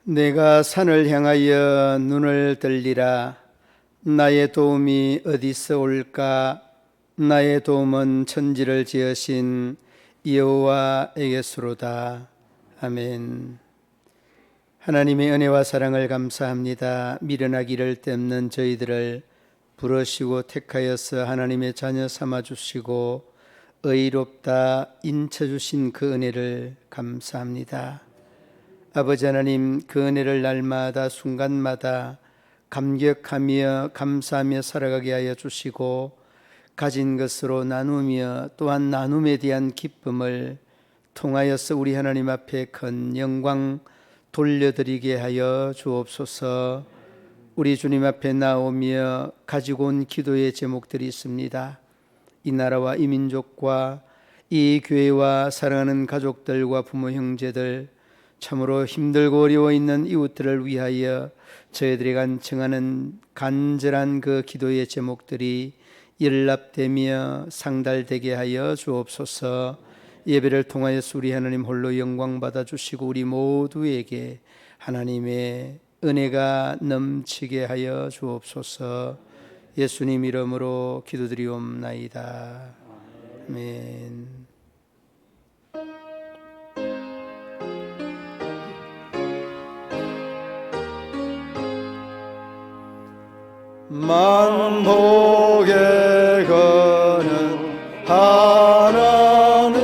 내가 산을 향하여 눈을 들리라. 나의 도움이 어디서 올까? 나의 도움은 천지를 지으신 여호와에게서로다. 아멘. 하나님의 은혜와 사랑을 감사합니다. 미련하기를 땜는 저희들을 부르시고 택하여서 하나님의 자녀 삼아주시고 의롭다 인쳐주신 그 은혜를 감사합니다. 아버지 하나님, 그 은혜를 날마다 순간마다 감격하며 감사하며 살아가게 하여 주시고 가진 것으로 나누며 또한 나눔에 대한 기쁨을 통하여서 우리 하나님 앞에 큰 영광 돌려드리게 하여 주옵소서. 우리 주님 앞에 나오며 가지고 온 기도의 제목들이 있습니다. 이 나라와 이 민족과 이 교회와 사랑하는 가족들과 부모 형제들, 참으로 힘들고 어려워 있는 이웃들을 위하여 저희들이 간청하는 간절한 그 기도의 제목들이 연락되며 상달되게 하여 주옵소서. 예배를 통하여서 우리 하나님 홀로 영광 받아 주시고 우리 모두에게 하나님의 은혜가 넘치게 하여 주옵소서. 예수님 이름으로 기도드리옵나이다. 아멘. 만복에 거는 하나님,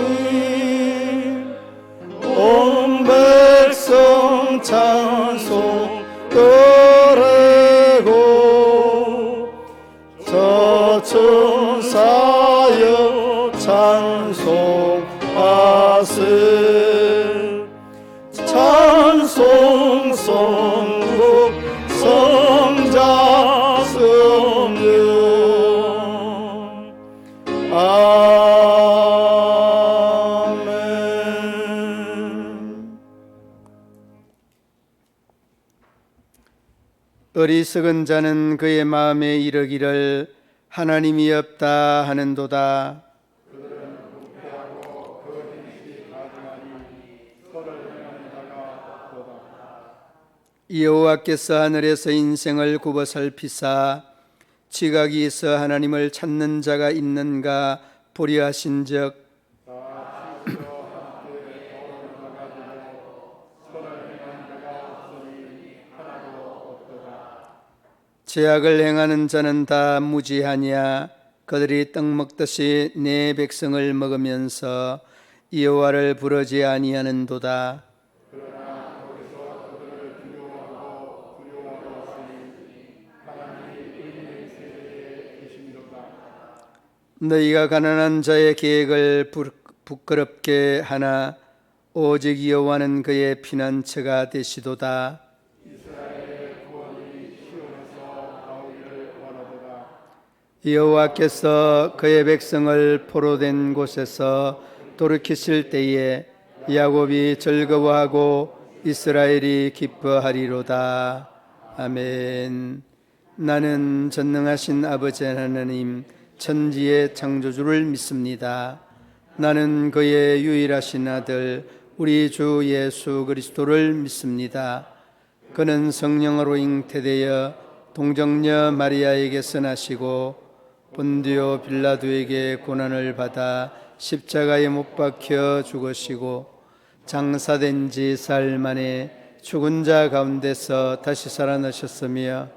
온 백성 찬송 드리고 저천사여 찬송하세. 찬송 성국 성자 아멘. 어리석은 자는 그의 마음에 이르기를 하나님이 없다 하는도다. 여호와께서 하늘에서 인생을 굽어 살피사 지각이 있어 하나님을 찾는 자가 있는가 보려 하신즉 죄악을 행하는 자는 다 무지하냐. 그들이 떡 먹듯이 내 백성을 먹으면서 여호와를 부르지 아니하는도다. 너희가 가난한 자의 계획을 부끄럽게 하나 오직 여호와는 그의 피난처가 되시도다. 여호와께서 그의 백성을 포로된 곳에서 돌이키실 때에 야곱이 즐거워하고 이스라엘이 기뻐하리로다. 아멘. 나는 전능하신 아버지 하나님 천지의 창조주를 믿습니다. 나는 그의 유일하신 아들 우리 주 예수 그리스도를 믿습니다. 그는 성령으로 잉태되어 동정녀 마리아에게서 나시고 본디오 빌라도에게 고난을 받아 십자가에 못 박혀 죽으시고 장사된 지 사흘 만에 죽은 자 가운데서 다시 살아나셨으며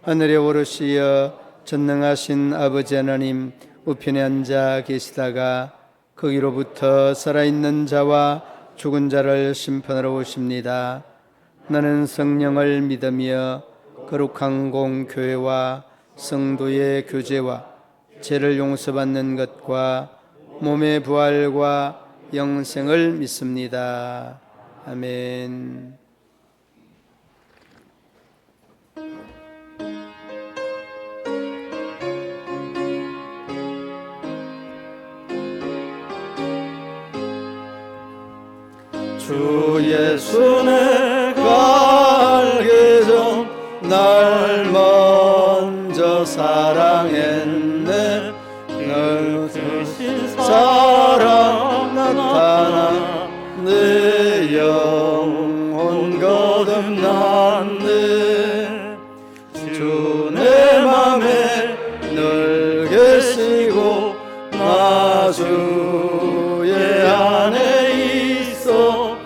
하늘에 오르시어 전능하신 아버지 하나님 우편에 앉아 계시다가 거기로부터 살아있는 자와 죽은 자를 심판하러 오십니다. 나는 성령을 믿으며 거룩한 공교회와 성도의 교제와 죄를 용서받는 것과 몸의 부활과 영생을 믿습니다. 아멘. 주 예수 내가 알기 전 날 먼저 사랑했네. 널 대신 사랑 나타나 내 영혼 거듭 틈났네. 주 내 맘에 늘 계시고 나 주의 안에 있어.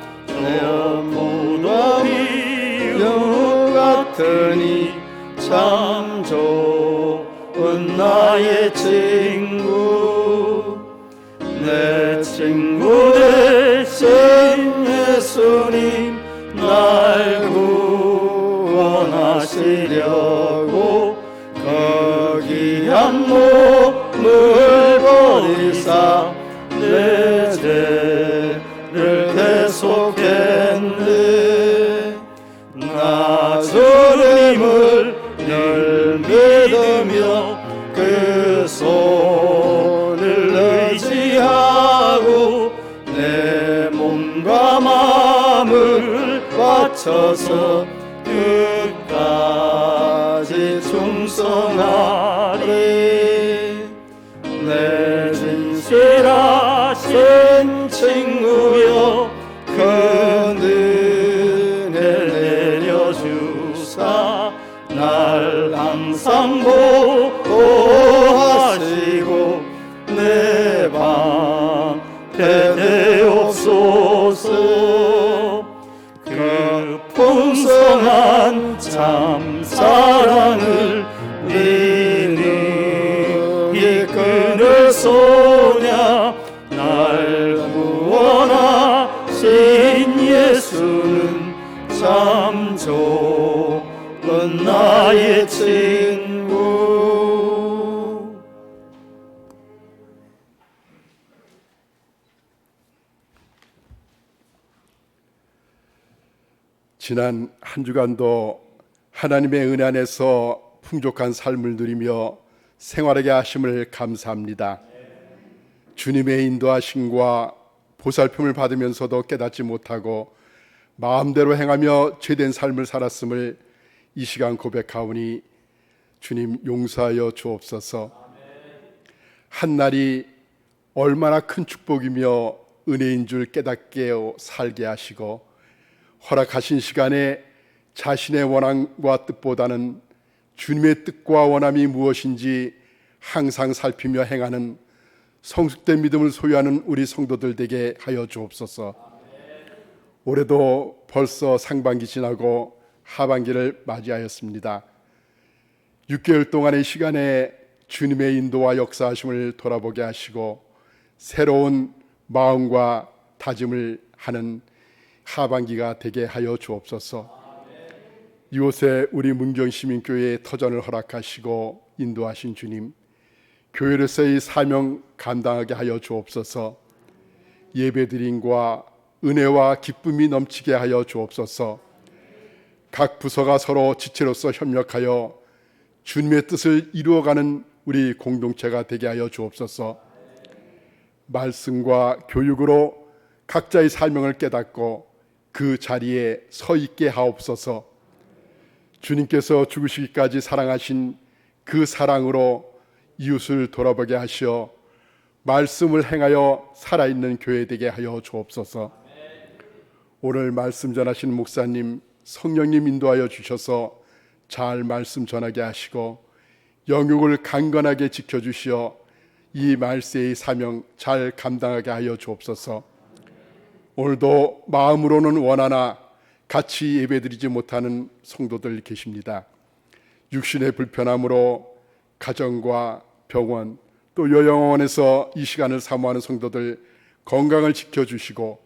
무더위 영웅 같으니 참 좋은 나의 친구. 내 친구 되신 예수님 날 구원하시려고 거기한 몸을 버리사 내 죄를 대속했네. 나 주님을 늘 믿으며 그 손을 의지하고 내 몸과 마음을 바쳐서 끝까지 충성하리. 내 진실하신 친구여 그 은혜 내려주사 날 항상 보호하시고 내 방패 되옵소서. 그 풍성한 참 사랑을 믿음이 끈을 쏘냐. 날 구원하신 예수는 참 좋은 나의 친구. 지난 한 주간도 하나님의 은혜 안에서 풍족한 삶을 누리며 생활하게 하심을 감사합니다. 주님의 인도하심과 보살핌을 받으면서도 깨닫지 못하고 마음대로 행하며 죄된 삶을 살았음을 이 시간 고백하오니 주님 용서하여 주옵소서. 한날이 얼마나 큰 축복이며 은혜인 줄 깨닫게 살게 하시고 허락하신 시간에 자신의 원함과 뜻보다는 주님의 뜻과 원함이 무엇인지 항상 살피며 행하는 성숙된 믿음을 소유하는 우리 성도들 되게 하여 주옵소서. 올해도 벌써 상반기 지나고 하반기를 맞이하였습니다. 6개월 동안의 시간에 주님의 인도와 역사하심을 돌아보게 하시고 새로운 마음과 다짐을 하는 하반기가 되게 하여 주옵소서. 이곳에 우리 문경시민교회의 터전을 허락하시고 인도하신 주님, 교회로서의 사명 감당하게 하여 주옵소서. 예배드림과 은혜와 기쁨이 넘치게 하여 주옵소서. 각 부서가 서로 지체로서 협력하여 주님의 뜻을 이루어가는 우리 공동체가 되게 하여 주옵소서. 말씀과 교육으로 각자의 사명을 깨닫고 그 자리에 서 있게 하옵소서. 주님께서 죽으시기까지 사랑하신 그 사랑으로 이웃을 돌아보게 하시어 말씀을 행하여 살아있는 교회 되게 하여 주옵소서. 오늘 말씀 전하신 목사님, 성령님 인도하여 주셔서 잘 말씀 전하게 하시고 영육을 강건하게 지켜주시어 이 말세의 사명 잘 감당하게 하여 주옵소서. 오늘도 마음으로는 원하나 같이 예배드리지 못하는 성도들 계십니다. 육신의 불편함으로 가정과 병원 또 요양원에서 이 시간을 사모하는 성도들 건강을 지켜주시고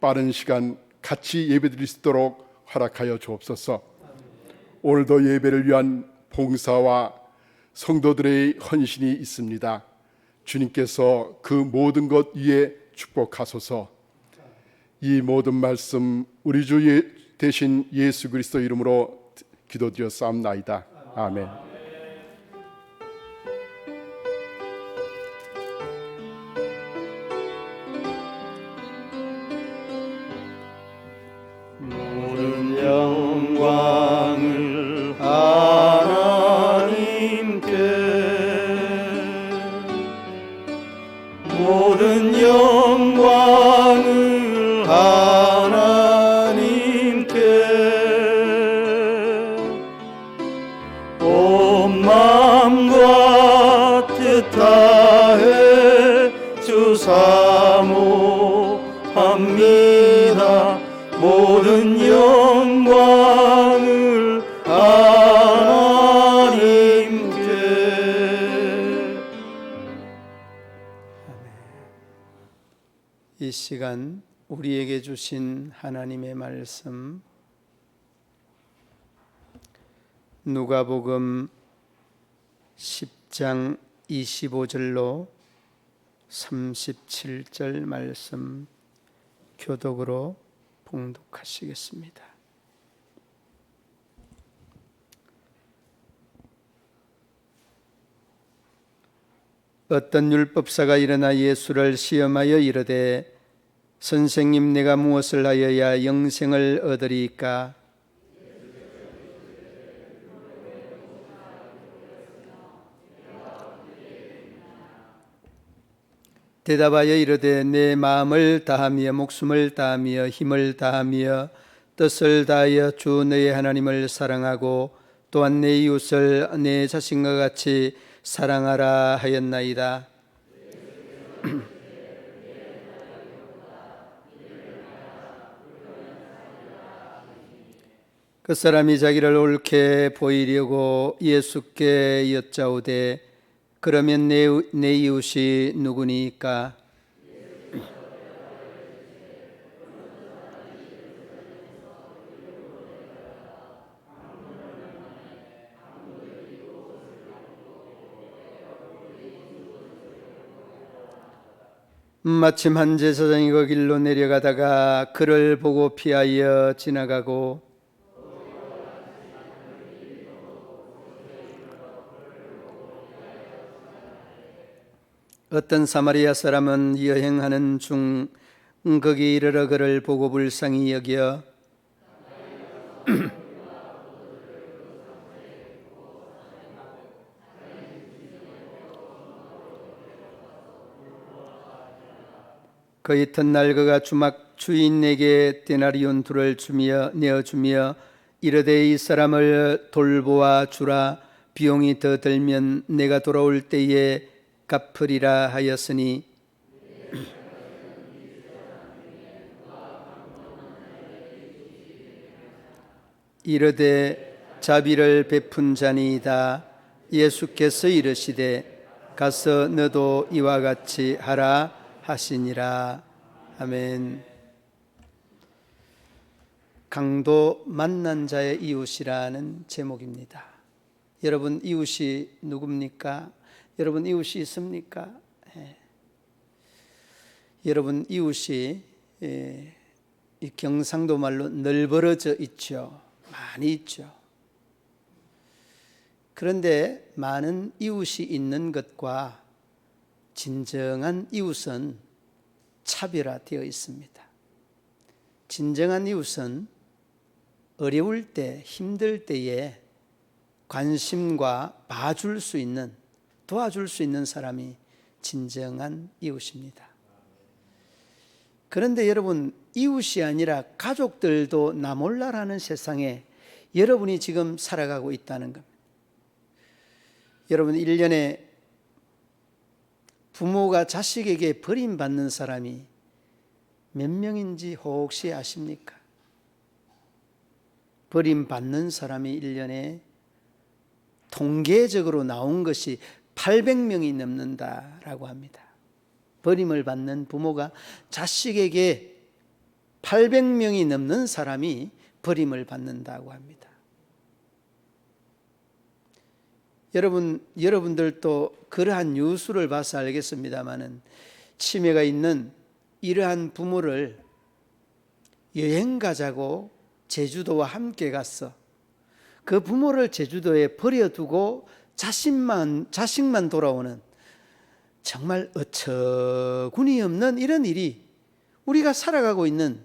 빠른 시간 같이 예배드릴 수 있도록 허락하여 주옵소서. 오늘도 예배를 위한 봉사와 성도들의 헌신이 있습니다. 주님께서 그 모든 것 위에 축복하소서. 이 모든 말씀 우리 주 대신 예수 그리스도 이름으로 기도드렸사옵나이다. 아멘. 모든 영광을 하나님께, 모든 영광을 하나님께, 드리옵나이다. 모든 영광을 하나님께. 이 시간 우리에게 주신 하나님의 말씀, 누가복음 10장 25절로 37절 말씀 교독으로 봉독하시겠습니다. 어떤 율법사가 일어나 예수를 시험하여 이르되, 선생님, 내가 무엇을 하여야 영생을 얻으리까? 대답하여 이르되, 내 마음을 다하며 목숨을 다하며 힘을 다하며 뜻을 다하여 주 너의 하나님을 사랑하고 또한 내 이웃을 내 자신과 같이 사랑하라 하였나이다. 그 사람이 자기를 옳게 보이려고 예수께 여짜오되, 그러면 내 이웃이 누구니까? 마침 한 제사장이 그 길로 내려가다가 그를 보고 피하여 지나가고, 어떤 사마리아 사람은 여행하는 중 거기 이르러 그를 보고 불쌍히 여겨 그 이튿날 그가 주인에게 데나리온 둘을 내어주며 이르되, 이 사람을 돌보아 주라. 비용이 더 들면 내가 돌아올 때에 갚으리라 하였으니, 이르되 자비를 베푼 자니이다. 예수께서 이르시되, 가서 너도 이와 같이 하라 하시니라. 아멘. 강도 만난 자의 이웃이라는 제목입니다. 여러분, 이웃이 누굽니까? 여러분, 이웃이 있습니까? 여러분, 이웃이 이 경상도 말로 널브러져 있죠. 많이 있죠. 그런데 많은 이웃이 있는 것과 진정한 이웃은 차별화되어 있습니다. 진정한 이웃은 어려울 때, 힘들 때에 관심과 봐줄 수 있는, 도와줄 수 있는 사람이 진정한 이웃입니다. 그런데 여러분, 이웃이 아니라 가족들도 나 몰라라는 세상에 여러분이 지금 살아가고 있다는 겁니다. 여러분, 1년에 부모가 자식에게 버림받는 사람이 몇 명인지 혹시 아십니까? 버림받는 사람이 1년에 통계적으로 나온 것이 800명이 넘는다라고 합니다. 버림을 받는 부모가 자식에게 800명이 넘는 사람이 버림을 받는다고 합니다. 여러분들도 그러한 뉴스를 봐서 알겠습니다마는 치매가 있는 이러한 부모를 여행 가자고 제주도와 함께 갔어. 그 부모를 제주도에 버려두고 자식만 돌아오는 정말 어처구니 없는 이런 일이 우리가 살아가고 있는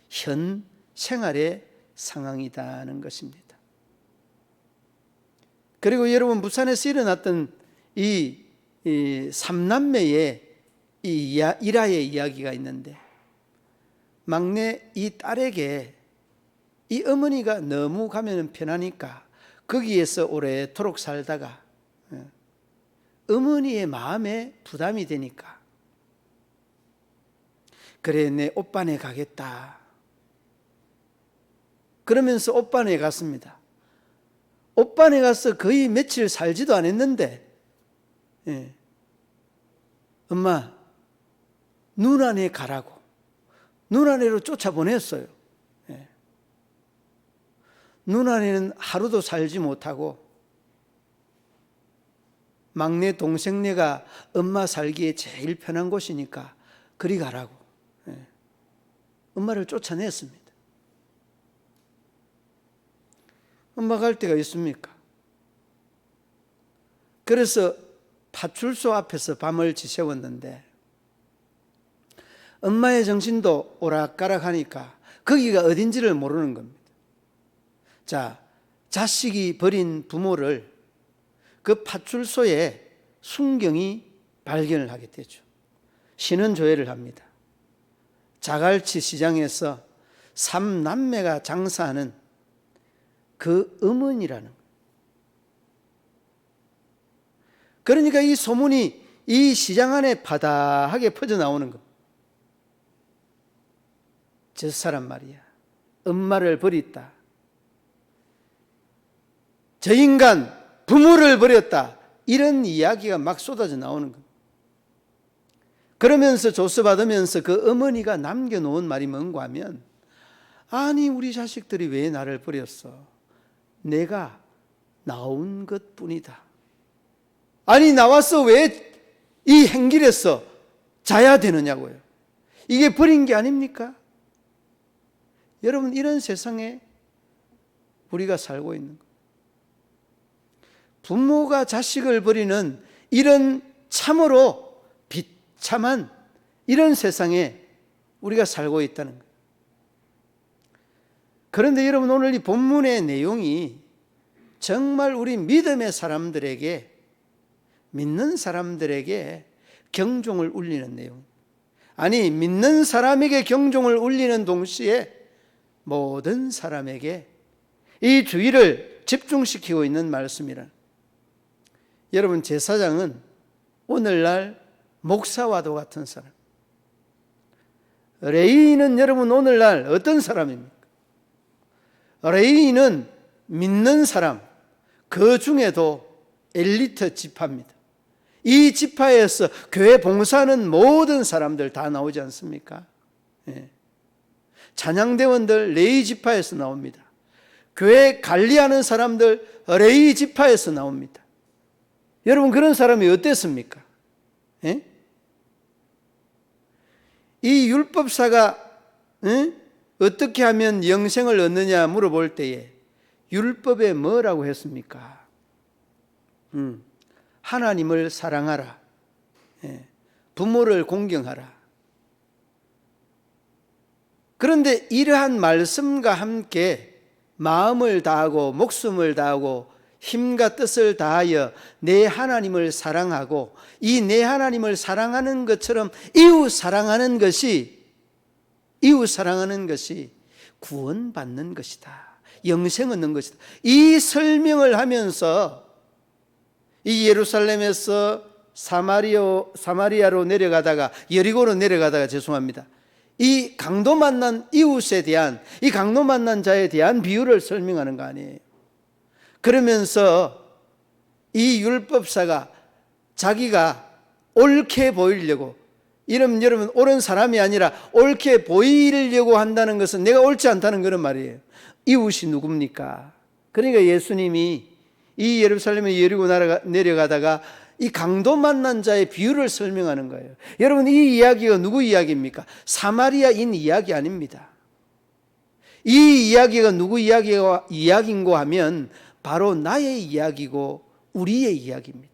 현 생활의 상황이라는 것입니다. 그리고 여러분, 부산에서 일어났던 이 삼남매의 이 일화의 이야기가 있는데, 막내 이 딸에게 이 어머니가 너무 가면 편하니까 거기에서 오래도록 살다가 어머니의 마음에 부담이 되니까 그래, 내 오빠네 가겠다. 그러면서 오빠네 갔습니다. 오빠네 가서 거의 며칠 살지도 않았는데, 엄마, 누나네 가라고 누나네로 쫓아보냈어요. 누나네는 하루도 살지 못하고 막내 동생네가 엄마 살기에 제일 편한 곳이니까 그리 가라고 엄마를 쫓아냈습니다. 엄마 갈 데가 있습니까? 그래서 파출소 앞에서 밤을 지새웠는데 엄마의 정신도 오락가락하니까 거기가 어딘지를 모르는 겁니다. 자, 자식이 버린 부모를 그 파출소에 순경이 발견을 하게 되죠. 신원조회를 합니다. 자갈치 시장에서 3남매가 장사하는 그 어머니라는 거예요. 그러니까 이 소문이 이 시장 안에 바다하게 퍼져나오는 겁니다. 저 사람 말이야, 엄마를 버렸다, 저 인간 부모를 버렸다, 이런 이야기가 막 쏟아져 나오는 겁니다. 그러면서 조사받으면서 그 어머니가 남겨놓은 말이 뭔가 하면, 아니 우리 자식들이 왜 나를 버렸어? 내가 나온 것뿐이다. 아니 나와서 왜 이 행길에서 자야 되느냐고요. 이게 버린 게 아닙니까? 여러분, 이런 세상에 우리가 살고 있는 거예요. 부모가 자식을 버리는 이런 참으로 비참한 이런 세상에 우리가 살고 있다는 거예요. 그런데 여러분, 오늘 이 본문의 내용이 정말 우리 믿음의 사람들에게, 믿는 사람들에게 경종을 울리는 내용. 아니, 믿는 사람에게 경종을 울리는 동시에 모든 사람에게 이 주의를 집중시키고 있는 말씀이라. 여러분, 제사장은 오늘날 목사와도 같은 사람. 레위인은 여러분 오늘날 어떤 사람입니까? 레위인은 믿는 사람, 그 중에도 엘리트 지파입니다. 이 지파에서 교회 봉사하는 모든 사람들 다 나오지 않습니까? 찬양대원들 레위 지파에서 나옵니다. 교회 관리하는 사람들 레위 지파에서 나옵니다. 여러분, 그런 사람이 어땠습니까? 이 율법사가 어떻게 하면 영생을 얻느냐 물어볼 때에 율법에 뭐라고 했습니까? 하나님을 사랑하라, 부모를 공경하라. 그런데 이러한 말씀과 함께 마음을 다하고 목숨을 다하고 힘과 뜻을 다하여 내 하나님을 사랑하고, 이 내 하나님을 사랑하는 것처럼 이웃 사랑하는 것이 구원받는 것이다, 영생 얻는 것이다. 이 설명을 하면서 이 예루살렘에서 사마리아로 내려가다가, 여리고로 내려가다가, 죄송합니다, 이 강도 만난 이웃에 대한, 이 강도 만난 자에 대한 비유를 설명하는 거 아니에요. 그러면서 이 율법사가 자기가 옳게 보이려고, 여러분 옳은 사람이 아니라 옳게 보이려고 한다는 것은 내가 옳지 않다는 그런 말이에요. 이웃이 누굽니까? 그러니까 예수님이 이 예루살렘에 여리고 내려가다가 이 강도 만난 자의 비유를 설명하는 거예요. 여러분, 이 이야기가 누구 이야기입니까? 사마리아인 이야기 아닙니다. 이 이야기가 누구 이야기인고 하면 바로 나의 이야기고 우리의 이야기입니다.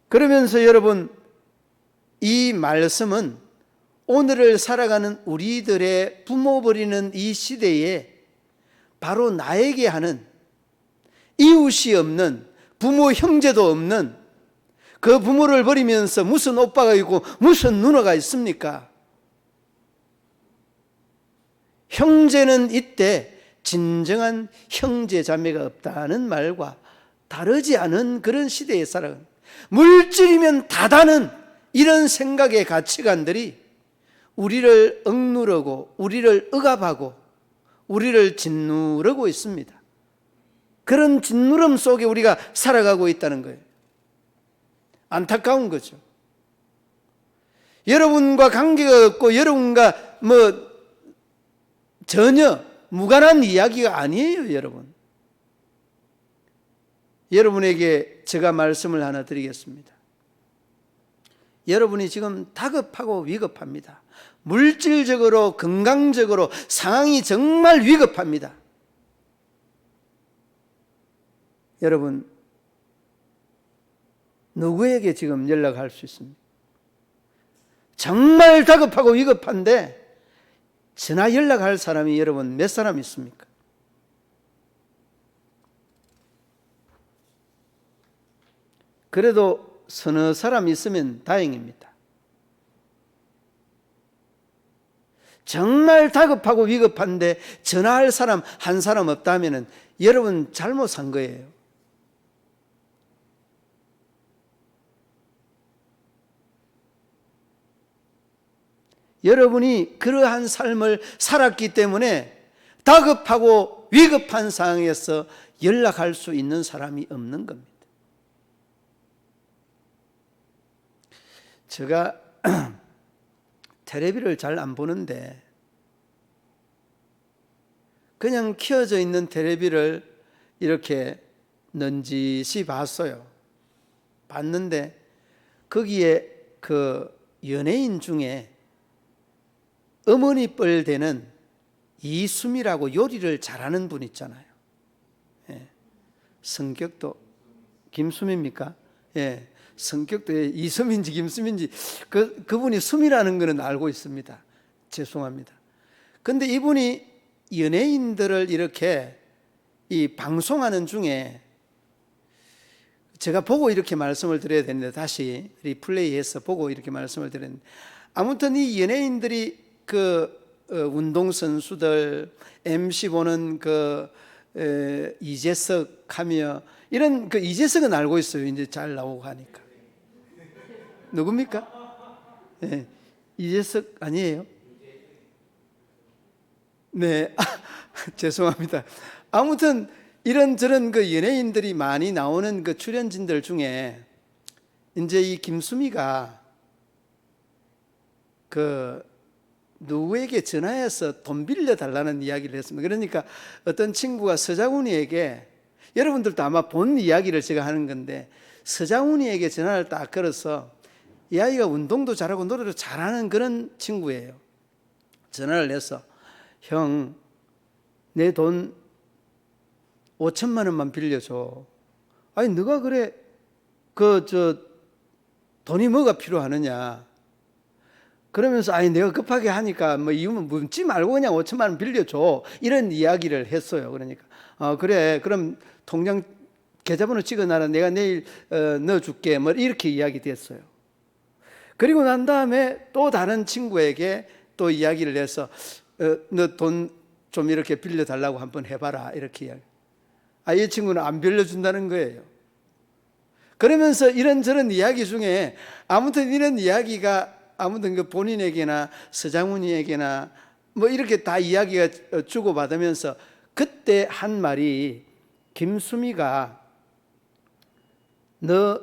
그러면서 여러분, 이 말씀은 오늘을 살아가는 우리들의 부모 버리는 이 시대에 바로 나에게 하는, 이웃이 없는, 부모 형제도 없는 그 부모를 버리면서 무슨 오빠가 있고 무슨 누나가 있습니까? 형제는 이때 진정한 형제 자매가 없다는 말과 다르지 않은 그런 시대에 살아갑니다. 물질이면 다다는 이런 생각의 가치관들이 우리를 억누르고 우리를 억압하고 우리를 짓누르고 있습니다. 그런 짓누름 속에 우리가 살아가고 있다는 거예요. 안타까운 거죠. 여러분과 관계가 없고 여러분과 전혀 무관한 이야기가 아니에요, 여러분. 여러분에게 제가 말씀을 하나 드리겠습니다. 여러분이 지금 다급하고 위급합니다. 물질적으로, 건강적으로 상황이 정말 위급합니다. 여러분, 누구에게 지금 연락할 수 있습니까? 정말 다급하고 위급한데 전화 연락할 사람이 여러분 몇 사람 있습니까? 그래도 서너 사람 있으면 다행입니다. 정말 다급하고 위급한데 전화할 사람 한 사람 없다면 여러분 잘못 산 거예요. 여러분이 그러한 삶을 살았기 때문에 다급하고 위급한 상황에서 연락할 수 있는 사람이 없는 겁니다. 제가 텔레비를 잘 안 보는데 그냥 켜져 있는 텔레비를 이렇게 넌지시 봤어요. 봤는데 거기에 그 연예인 중에 어머니 뻘 되는 이수미라고 요리를 잘하는 분 있잖아요. 예. 성격도 김수미입니까? 예. 성격도 이수미인지 김수미인지 그분이 수미라는 거는 알고 있습니다. 죄송합니다. 근데 이분이 연예인들을 이렇게 이 방송하는 중에 제가 보고 이렇게 말씀을 드려야 되는데 다시 리플레이해서 보고 이렇게 말씀을 드렸는데 아무튼 이 연예인들이 운동선수들, MC 보는 이재석 하며 이런 이재석은 알고 있어요. 이제 잘 나오고 하니까. 누굽니까? 네, 이재석 아니에요? 네, 죄송합니다. 아무튼 이런저런 연예인들이 많이 나오는 출연진들 중에 이제 이 김수미가 누구에게 전화해서 돈 빌려달라는 이야기를 했습니다. 그러니까 어떤 친구가 서장훈이에게, 여러분들도 아마 본 이야기를 제가 하는 건데, 서장훈이에게 전화를 딱 걸어서 이 아이가 운동도 잘하고 노래도 잘하는 그런 친구예요. 전화를 해서 형, 내 돈 5천만 원만 빌려줘. 아니 너가 그래 돈이 뭐가 필요하느냐. 그러면서 아니 내가 급하게 하니까 이유는 묻지 말고 그냥 5천만 원 빌려줘. 이런 이야기를 했어요. 그러니까 그래 그럼 통장 계좌번호 찍어놔라. 내가 내일 넣어줄게. 이렇게 이야기 됐어요. 그리고 난 다음에 또 다른 친구에게 또 이야기를 해서 너 돈 좀 이렇게 빌려달라고 한번 해봐라. 이렇게 이야기. 이 친구는 안 빌려준다는 거예요. 그러면서 이런저런 이야기 중에 아무튼 이런 이야기가 아무튼 본인에게나 서장훈이에게나 이렇게 다 이야기가 주고받으면서 그때 한 말이 김수미가 너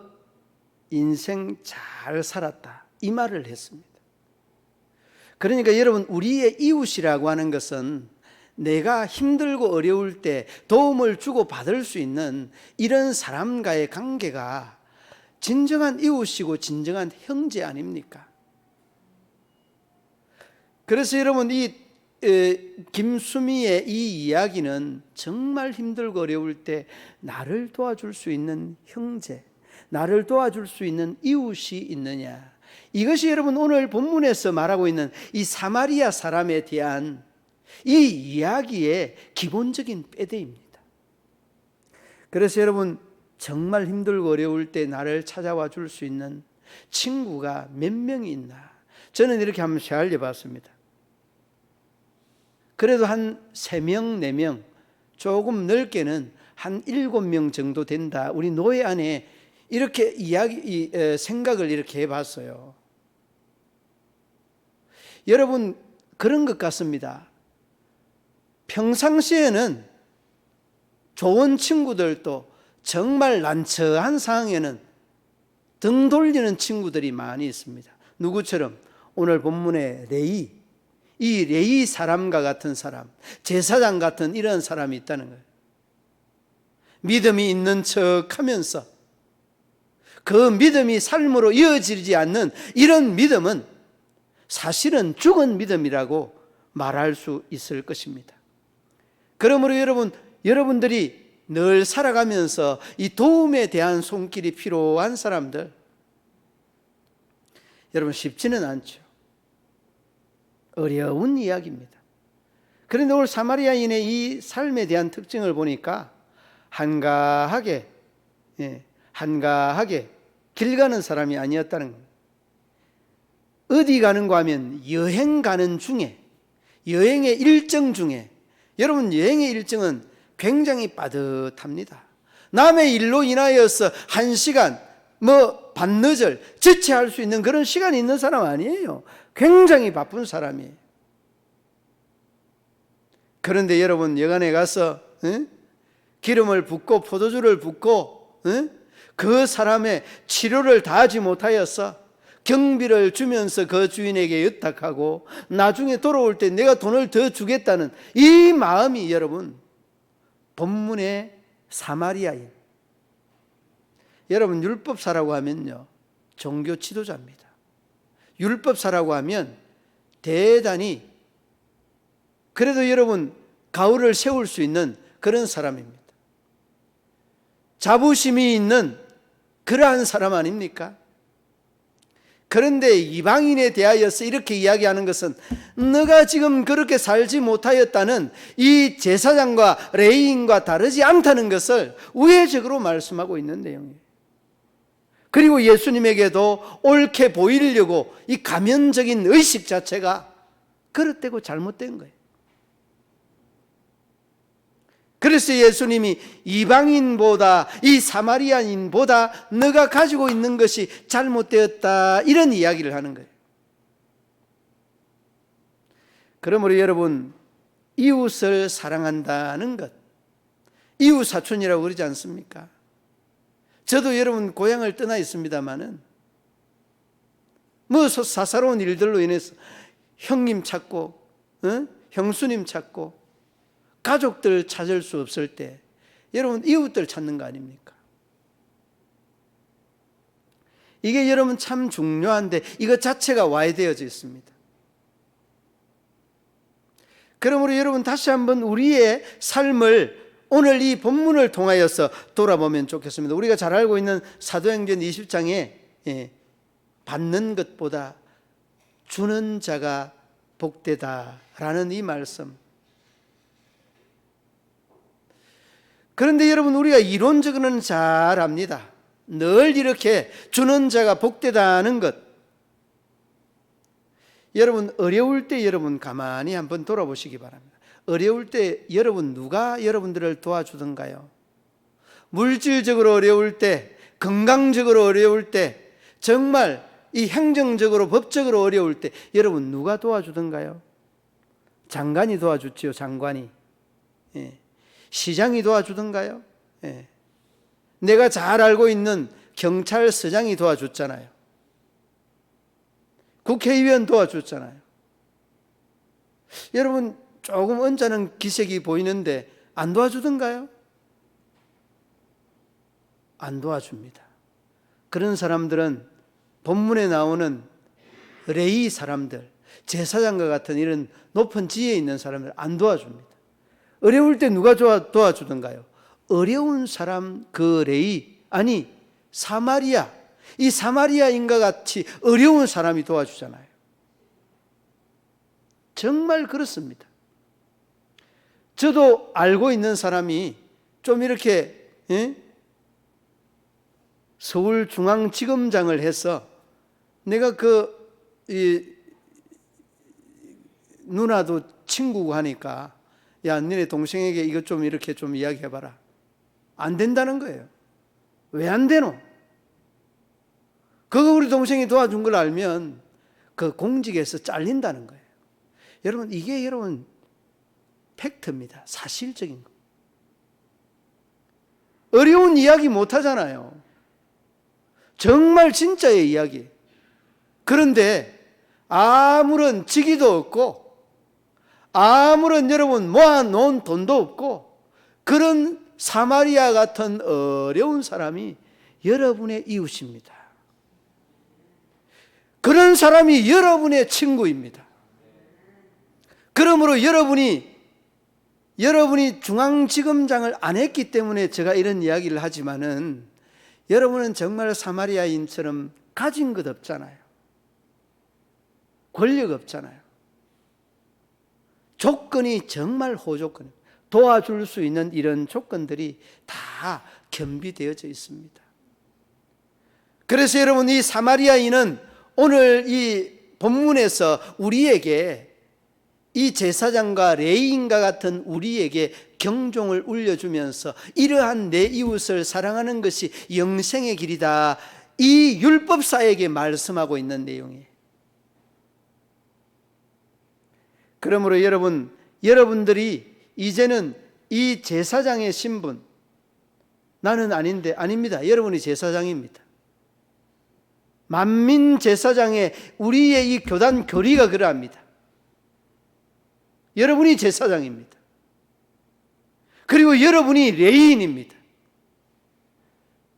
인생 잘 살았다 이 말을 했습니다. 그러니까 여러분 우리의 이웃이라고 하는 것은 내가 힘들고 어려울 때 도움을 주고받을 수 있는 이런 사람과의 관계가 진정한 이웃이고 진정한 형제 아닙니까? 그래서 여러분 이 김수미의 이 이야기는 정말 힘들고 어려울 때 나를 도와줄 수 있는 형제, 나를 도와줄 수 있는 이웃이 있느냐. 이것이 여러분 오늘 본문에서 말하고 있는 이 사마리아 사람에 대한 이 이야기의 기본적인 빼대입니다. 그래서 여러분 정말 힘들고 어려울 때 나를 찾아와 줄 수 있는 친구가 몇 명이 있나. 저는 이렇게 한번 헤아려 봤습니다. 그래도 한 3명, 4명, 조금 넓게는 한 7명 정도 된다. 우리 노예 안에 이렇게 생각을 이렇게 해봤어요. 여러분 그런 것 같습니다. 평상시에는 좋은 친구들도 정말 난처한 상황에는 등 돌리는 친구들이 많이 있습니다. 누구처럼 오늘 본문의 레위, 이 레위 사람과 같은 사람, 제사장 같은 이런 사람이 있다는 거예요. 믿음이 있는 척하면서 그 믿음이 삶으로 이어지지 않는 이런 믿음은 사실은 죽은 믿음이라고 말할 수 있을 것입니다. 그러므로 여러분들이 늘 살아가면서 이 도움에 대한 손길이 필요한 사람들, 여러분 쉽지는 않죠. 어려운 이야기입니다. 그런데 오늘 사마리아인의 이 삶에 대한 특징을 보니까 한가하게 길 가는 사람이 아니었다는 겁니다. 어디 가는가 하면 여행 가는 중에, 여행의 일정 중에, 여러분 여행의 일정은 굉장히 빠듯합니다. 남의 일로 인하여서 1시간 반늦을 지체할 수 있는 그런 시간이 있는 사람 아니에요. 굉장히 바쁜 사람이에요. 그런데 여러분 여간에 가서 기름을 붓고 포도주를 붓고 그 사람의 치료를 다 하지 못하여서 경비를 주면서 그 주인에게 의탁하고 나중에 돌아올 때 내가 돈을 더 주겠다는 이 마음이 여러분 본문의 사마리아인, 여러분 율법사라고 하면요 종교 지도자입니다. 율법사라고 하면 대단히 그래도 여러분 가오를 세울 수 있는 그런 사람입니다. 자부심이 있는 그러한 사람 아닙니까? 그런데 이방인에 대하여서 이렇게 이야기하는 것은 너가 지금 그렇게 살지 못하였다는 이 제사장과 레위인과 다르지 않다는 것을 우회적으로 말씀하고 있는 내용이에요. 그리고 예수님에게도 옳게 보이려고 이 가면적인 의식 자체가 그릇되고 잘못된 거예요. 그래서 예수님이 이방인보다 이 사마리아인보다 너가 가지고 있는 것이 잘못되었다 이런 이야기를 하는 거예요. 그러므로 여러분 이웃을 사랑한다는 것, 이웃 사촌이라고 그러지 않습니까? 저도 여러분 고향을 떠나 있습니다마는 사사로운 일들로 인해서 형님 찾고 형수님 찾고 가족들 찾을 수 없을 때 여러분 이웃들 찾는 거 아닙니까? 이게 여러분 참 중요한데 이것 자체가 와해되어져 있습니다. 그러므로 여러분 다시 한번 우리의 삶을 오늘 이 본문을 통하여서 돌아보면 좋겠습니다. 우리가 잘 알고 있는 사도행전 20장에 받는 것보다 주는 자가 복되다라는 이 말씀. 그런데 여러분 우리가 이론적으로는 잘 압니다. 늘 이렇게 주는 자가 복되다는 것. 여러분 어려울 때 여러분 가만히 한번 돌아보시기 바랍니다. 어려울 때 여러분 누가 여러분들을 도와주던가요? 물질적으로 어려울 때, 건강적으로 어려울 때, 정말 이 행정적으로 법적으로 어려울 때 여러분 누가 도와주던가요? 장관이 도와줬지요. 장관이. 시장이 도와주던가요? 내가 잘 알고 있는 경찰서장이 도와줬잖아요. 국회의원 도와줬잖아요. 여러분 조금 언짢은 기색이 보이는데 안 도와주던가요? 안 도와줍니다. 그런 사람들은 본문에 나오는 레위 사람들, 제사장과 같은 이런 높은 지혜에 있는 사람들 안 도와줍니다. 어려울 때 누가 도와주던가요? 어려운 사람 그 레위, 아니 사마리아, 이 사마리아인과 같이 어려운 사람이 도와주잖아요. 정말 그렇습니다. 저도 알고 있는 사람이 좀 이렇게 서울중앙지검장을 해서 내가 누나도 친구고 하니까 야 너네 동생에게 이것 좀 이렇게 좀 이야기해봐라. 안 된다는 거예요. 왜 안 되노? 그거 우리 동생이 도와준 걸 알면 그 공직에서 잘린다는 거예요. 여러분, 이게 여러분 팩트입니다. 사실적인 거. 어려운 이야기 못 하잖아요. 정말 진짜의 이야기. 그런데 아무런 직위도 없고 아무런 여러분 모아놓은 돈도 없고 그런 사마리아 같은 어려운 사람이 여러분의 이웃입니다. 그런 사람이 여러분의 친구입니다. 그러므로 여러분이 중앙지검장을 안 했기 때문에 제가 이런 이야기를 하지만은 여러분은 정말 사마리아인처럼 가진 것 없잖아요. 권력 없잖아요. 조건이 정말 호조건, 도와줄 수 있는 이런 조건들이 다 겸비되어져 있습니다. 그래서 여러분, 이 사마리아인은 오늘 이 본문에서 우리에게 이 제사장과 레위인과 같은 우리에게 경종을 울려주면서 이러한 내 이웃을 사랑하는 것이 영생의 길이다, 이 율법사에게 말씀하고 있는 내용이에요. 그러므로 여러분들이 이제는 이 제사장의 신분, 나는 아닌데, 아닙니다. 여러분이 제사장입니다. 만민 제사장의 우리의 이 교단 교리가 그러합니다. 여러분이 제사장입니다. 그리고 여러분이 레위인입니다.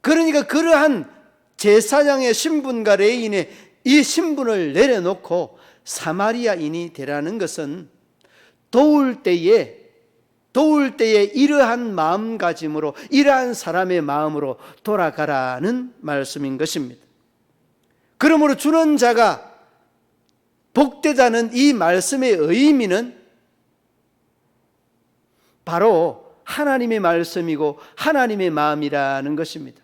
그러니까 그러한 제사장의 신분과 레위인의 이 신분을 내려놓고 사마리아인이 되라는 것은 도울 때에 이러한 마음가짐으로, 이러한 사람의 마음으로 돌아가라는 말씀인 것입니다. 그러므로 주는 자가 복되다는 이 말씀의 의미는 바로 하나님의 말씀이고 하나님의 마음이라는 것입니다.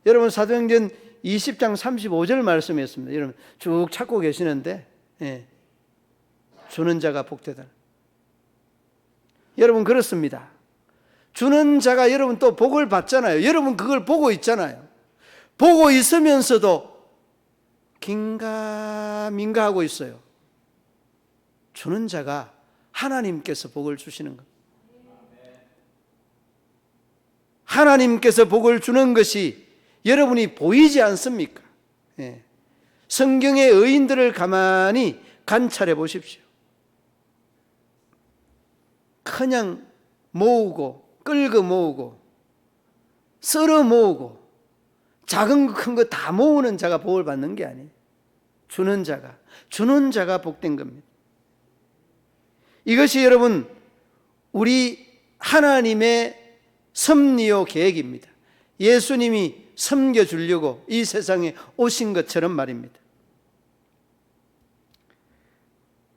여러분, 사도행전 20장 35절 말씀이었습니다. 여러분 쭉 찾고 계시는데, 주는 자가 복되다. 여러분, 그렇습니다. 주는 자가 여러분 또 복을 받잖아요. 여러분 그걸 보고 있잖아요. 보고 있으면서도 긴가민가 하고 있어요. 주는 자가 하나님께서 복을 주시는 것. 하나님께서 복을 주는 것이 여러분이 보이지 않습니까? 성경의 의인들을 가만히 관찰해 보십시오. 그냥 모으고 끌고 모으고 썰어 모으고 작은 거 큰 거 다 모으는 자가 복을 받는 게 아니에요. 주는 자가 복된 겁니다. 이것이 여러분 우리 하나님의 섭리요 계획입니다. 예수님이 섬겨주려고 이 세상에 오신 것처럼 말입니다.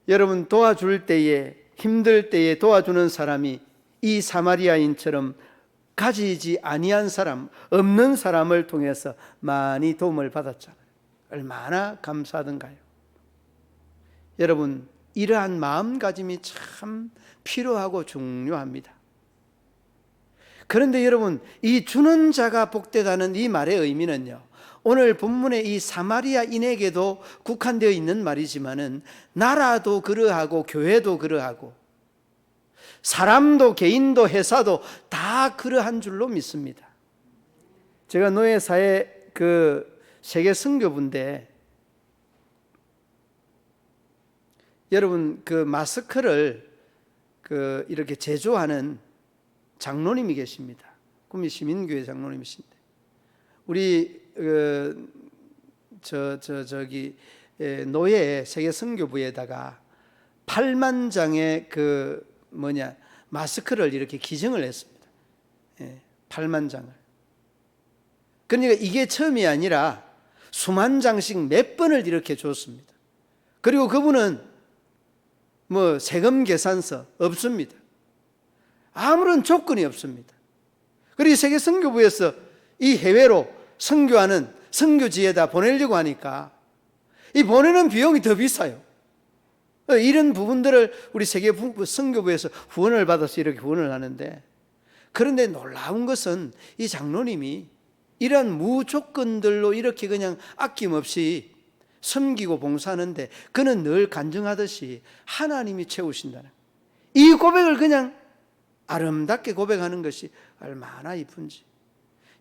여러분, 도와줄 때에, 힘들 때에 도와주는 사람이 이 사마리아인처럼 가지지 아니한 사람, 없는 사람을 통해서 많이 도움을 받았잖아요. 얼마나 감사하던가요. 여러분, 이러한 마음가짐이 참 필요하고 중요합니다. 그런데 여러분, 이 주는 자가 복되다는 이 말의 의미는요, 오늘 본문의 이 사마리아인에게도 국한되어 있는 말이지만은 나라도 그러하고 교회도 그러하고 사람도 개인도 회사도 다 그러한 줄로 믿습니다. 제가 노예사의 그 세계 선교부인데, 여러분 그 마스크를 그 이렇게 제조하는 장로님이 계십니다. 구미 시민교회 장로님이신데, 우리 저기 노예 세계 선교부에다가 8만 장의 그 마스크를 이렇게 기증을 했습니다. 8만 장을. 그러니까 이게 처음이 아니라 수만 장씩 몇 번을 이렇게 줬습니다. 그리고 그분은 세금 계산서 없습니다. 아무런 조건이 없습니다. 그리고 세계 선교부에서 이 해외로 선교하는 선교지에다 보내려고 하니까 이 보내는 비용이 더 비싸요. 이런 부분들을 우리 세계 선교부에서 후원을 받아서 이렇게 후원을 하는데, 그런데 놀라운 것은 이 장로님이 이런 무조건들로 이렇게 그냥 아낌없이 섬기고 봉사하는데 그는 늘 간증하듯이 하나님이 채우신다는 이 고백을 그냥 아름답게 고백하는 것이 얼마나 이쁜지.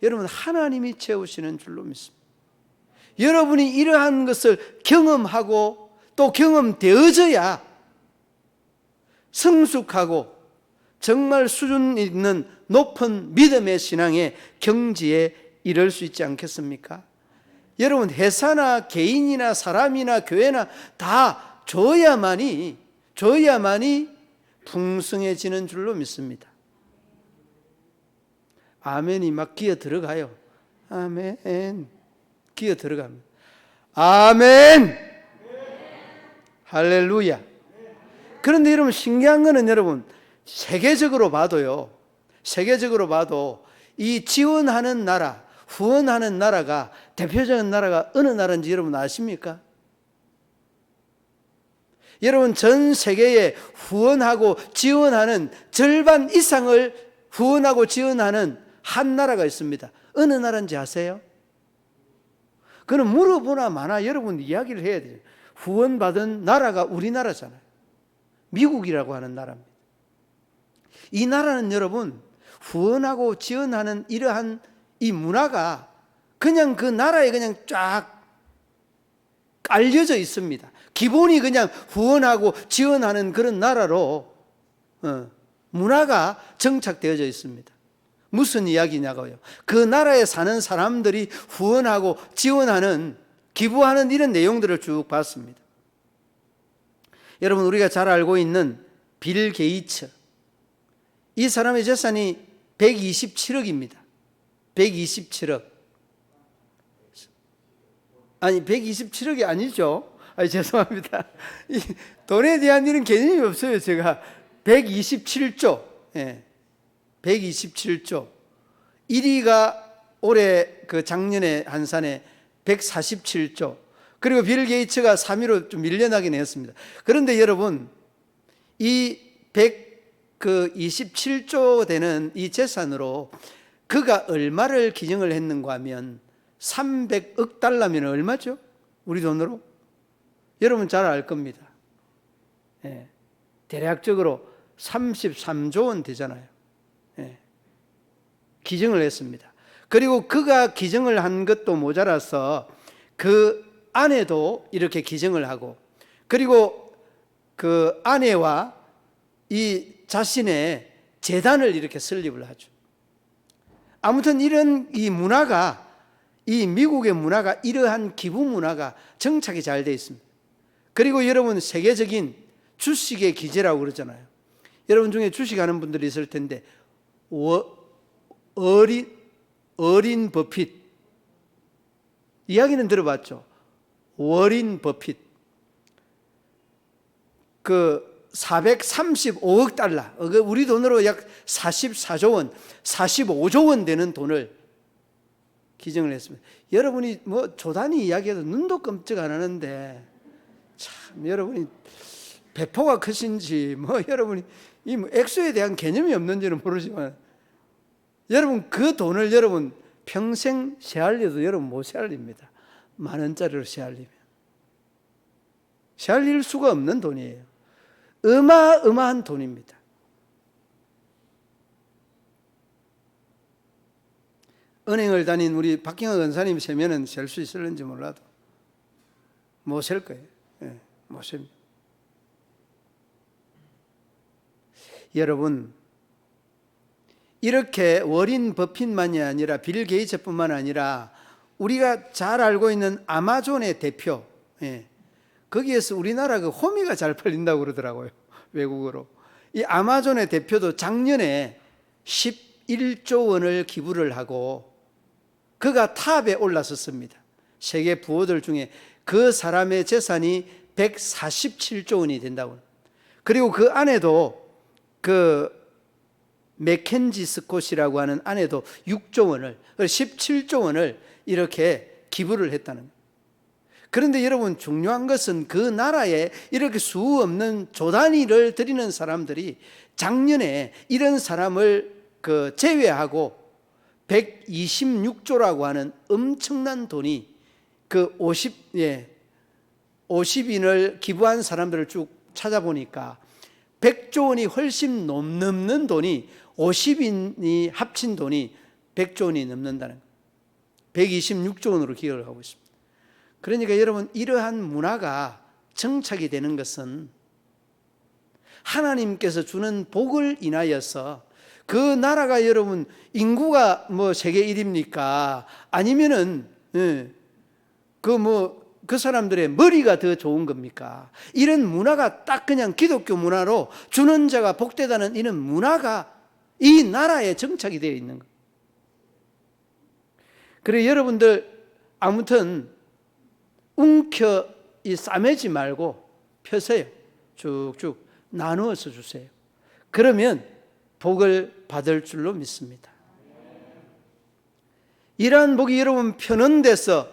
여러분, 하나님이 채우시는 줄로 믿습니다. 여러분이 이러한 것을 경험하고 또 경험되어져야 성숙하고 정말 수준 있는 높은 믿음의 신앙의 경지에 이를 수 있지 않겠습니까? 여러분, 회사나 개인이나 사람이나 교회나 다 줘야만이 풍성해지는 줄로 믿습니다. 아멘이 막 기어 들어가요. 아멘. 기어 들어갑니다. 아멘. 할렐루야. 그런데 여러분, 신기한 거는 여러분, 세계적으로 봐도 이 지원하는 나라, 후원하는 나라가, 대표적인 나라가 어느 나라인지 여러분 아십니까? 여러분, 전 세계에 후원하고 지원하는 절반 이상을 후원하고 지원하는 한 나라가 있습니다. 어느 나라인지 아세요? 그는 물어보나 마나 여러분 이야기를 해야 돼요. 후원받은 나라가 우리나라잖아요. 미국이라고 하는 나라입니다. 이 나라는 여러분, 후원하고 지원하는 이러한 이 문화가 그냥 그 나라에 그냥 쫙 깔려져 있습니다. 기본이 그냥 후원하고 지원하는 그런 나라로 문화가 정착되어져 있습니다. 무슨 이야기냐고요? 그 나라에 사는 사람들이 후원하고 지원하는, 기부하는 이런 내용들을 쭉 봤습니다. 여러분, 우리가 잘 알고 있는 빌 게이츠, 이 사람의 재산이 127억입니다. 127억. 아니, 127억이 아니죠. 죄송합니다. 이 돈에 대한 일은 개념이 없어요. 제가 127조. 예. 127조. 1위가 올해 그 작년에 한산에 147조. 그리고 빌 게이츠가 3위로 좀 밀려나긴 했습니다. 그런데 여러분, 이 127조 되는 이 재산으로 그가 얼마를 기증을 했는가 하면 300억 달러면 얼마죠? 우리 돈으로? 여러분 잘 알 겁니다. 예. 대략적으로 33조 원 되잖아요. 예. 기증을 했습니다. 그리고 그가 기증을 한 것도 모자라서 그 아내도 이렇게 기증을 하고, 그리고 그 아내와 이 자신의 재단을 이렇게 설립을 하죠. 아무튼 이런 이 문화가, 이 미국의 문화가, 이러한 기부 문화가 정착이 잘 되어 있습니다. 그리고 여러분, 세계적인 주식의 기제라고 그러잖아요. 여러분 중에 주식하는 분들이 있을 텐데, 어린 버핏 이야기는 들어봤죠. 워린 버핏, 그 435억 달러, 우리 돈으로 약 44조 원, 45조 원 되는 돈을 기증을 했습니다. 여러분이 뭐 조단위 이야기해도 눈도 끔찍 안 하는데, 참 여러분이 배포가 크신지, 뭐 여러분이 이 액수에 대한 개념이 없는지는 모르지만, 여러분 그 돈을 여러분 평생 세알려도 여러분 못 세알립니다. 10,000원짜리로 세알릴 수가 없는 돈이에요. 어마어마한 돈입니다. 은행을 다닌 우리 박경화 권사님 세면은 셀 수 있을는지 몰라도 못 셀 거예요. 네, 못 셉니다. 여러분, 이렇게 워린 버핏만이 아니라 빌 게이츠뿐만 아니라 우리가 잘 알고 있는 아마존의 대표, 거기에서 우리나라 그 호미가 잘 팔린다고 그러더라고요. 외국어로. 이 아마존의 대표도 작년에 11조 원을 기부를 하고 그가 탑에 올라섰습니다. 세계 부호들 중에 그 사람의 재산이 147조 원이 된다고. 그리고 그 아내도 그 맥켄지 스콧이라고 하는 아내도 6조 원을, 17조 원을 이렇게 기부를 했다는 거예요. 그런데 여러분, 중요한 것은 그 나라에 이렇게 수 없는 조단위를 드리는 사람들이 작년에 이런 사람을 제외하고 126조라고 하는 엄청난 돈이 50인을 기부한 사람들을 쭉 찾아보니까 100조 원이 훨씬 넘는 돈이 50인이 합친 돈이 100조 원이 넘는다는 거예요. 126조 원으로 기여를 하고 있습니다. 그러니까 여러분, 이러한 문화가 정착이 되는 것은 하나님께서 주는 복을 인하여서 그 나라가 여러분 인구가 뭐 세계 1위입니까? 아니면은 그 사람들의 머리가 더 좋은 겁니까? 이런 문화가 딱 그냥 기독교 문화로 주는 자가 복되다는 이런 문화가 이 나라에 정착이 되어 있는 거예요. 그래 여러분들 아무튼 움켜 싸매지 말고 펴세요. 쭉쭉 나누어서 주세요. 그러면 복을 받을 줄로 믿습니다. 이러한 복이 여러분 펴는 데서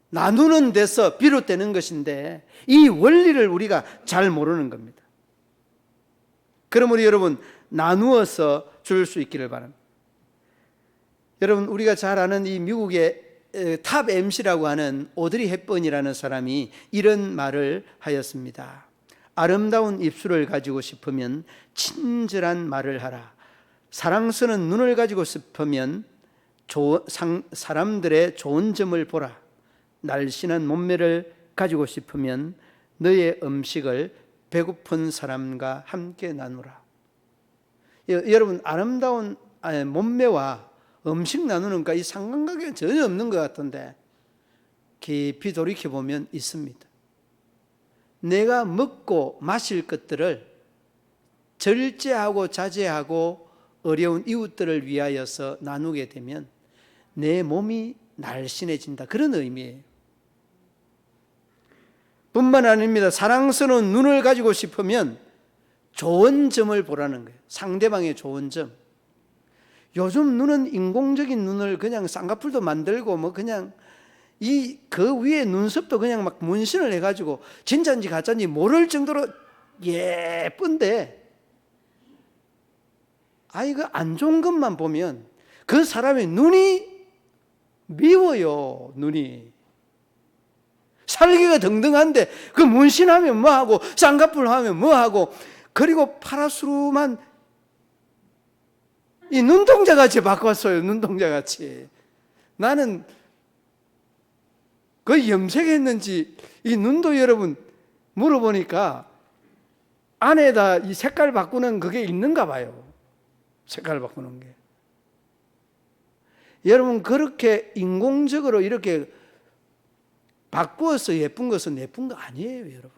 나누는 데서 비롯되는 것인데 이 원리를 우리가 잘 모르는 겁니다. 그러므로 여러분 나누어서 줄 수 있기를 바랍니다. 여러분 우리가 잘 아는 이 미국의 탑 MC라고 하는 오드리 헵번이라는 사람이 이런 말을 하였습니다. 아름다운 입술을 가지고 싶으면 친절한 말을 하라. 사랑스러운 눈을 가지고 싶으면 사람들의 좋은 점을 보라. 날씬한 몸매를 가지고 싶으면 너의 음식을 배고픈 사람과 함께 나누라. 여러분 아름다운 몸매와 음식 나누는 이 상관관계가 전혀 없는 것 같은데 깊이 돌이켜보면 있습니다. 내가 먹고 마실 것들을 절제하고 자제하고 어려운 이웃들을 위하여서 나누게 되면 내 몸이 날씬해진다. 그런 의미예요. 뿐만 아닙니다. 사랑스러운 눈을 가지고 싶으면 좋은 점을 보라는 거예요. 상대방의 좋은 점. 요즘 눈은 인공적인 눈을 그냥 쌍꺼풀도 만들고 뭐 그냥 그 위에 눈썹도 그냥 막 문신을 해가지고 진짜인지 가짜인지 모를 정도로 예쁜데 이거 안 좋은 것만 보면 그 사람의 눈이 미워요. 눈이 살기가 등등한데 그 문신하면 뭐하고 쌍꺼풀 하면 뭐하고 그리고 파라수루만 이 눈동자같이 바꿨어요. 눈동자같이. 나는 그 염색했는지 이 눈도 여러분 물어보니까 안에다 이 색깔 바꾸는 그게 있는가 봐요. 색깔 바꾸는 게. 여러분 그렇게 인공적으로 이렇게 바꾸어서 예쁜 것은 예쁜 거 아니에요, 여러분.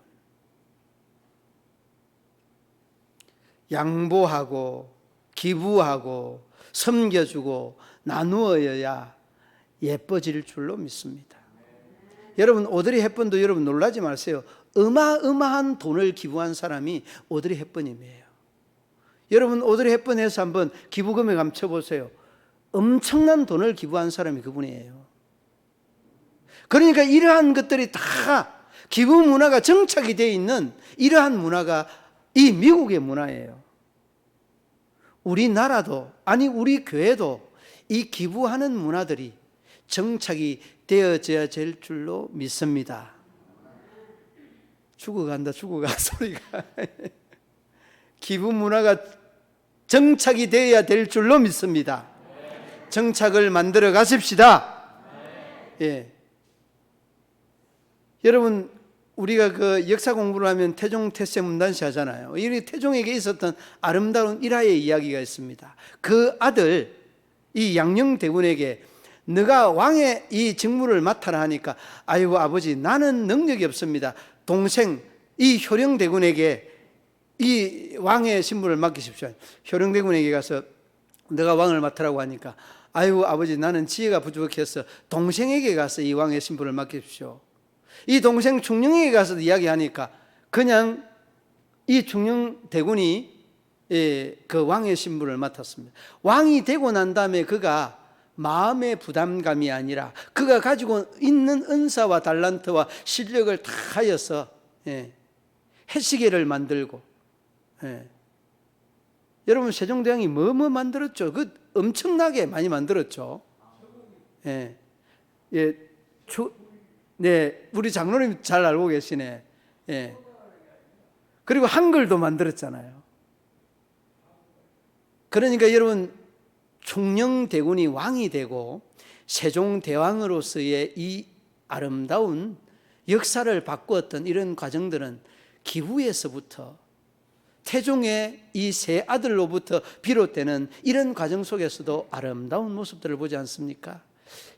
양보하고 기부하고 섬겨주고 나누어야 예뻐질 줄로 믿습니다. 여러분 오드리 헵번도 여러분 놀라지 마세요. 어마어마한 돈을 기부한 사람이 오드리 헵번이에요. 여러분 오드리 헵번에서 한번 기부 금액 한번 쳐보세요. 엄청난 돈을 기부한 사람이 그분이에요. 그러니까 이러한 것들이 다 기부 문화가 정착이 되어 있는 이러한 문화가 이 미국의 문화예요. 우리나라도 아니 우리 교회도 이 기부하는 문화들이 정착이 되어져야 될 줄로 믿습니다. 죽어간다 소리가. 기부 문화가 정착이 되어야 될 줄로 믿습니다. 정착을 만들어 가십시다. 예. 여러분 우리가 그 역사 공부를 하면 태종 태세 문단시 하잖아요. 이 태종에게 있었던 아름다운 일화의 이야기가 있습니다. 그 아들 이 양녕대군에게 너가 왕의 이 직무를 맡아라 하니까 아이고 아버지 나는 능력이 없습니다. 동생 이 효령대군에게 이 왕의 신분을 맡기십시오. 효령대군에게 가서 너가 왕을 맡으라고 하니까 아이고 아버지 나는 지혜가 부족해서 동생에게 가서 이 왕의 신분을 맡기십시오. 이 동생 충녕에게 가서 이야기하니까 그냥 이 충녕대군이 그 왕의 신분을 맡았습니다. 왕이 되고 난 다음에 그가 마음의 부담감이 아니라 그가 가지고 있는 은사와 달란트와 실력을 다 하여서 해시계를 만들고 여러분 세종대왕이 뭐 만들었죠? 그 엄청나게 많이 만들었죠. 네, 우리 장로님 잘 알고 계시네. 예. 그리고 한글도 만들었잖아요. 그러니까 여러분, 총영대군이 왕이 되고 세종대왕으로서의 이 아름다운 역사를 바꾸었던 이런 과정들은 기후에서부터 태종의 이 세 아들로부터 비롯되는 이런 과정 속에서도 아름다운 모습들을 보지 않습니까?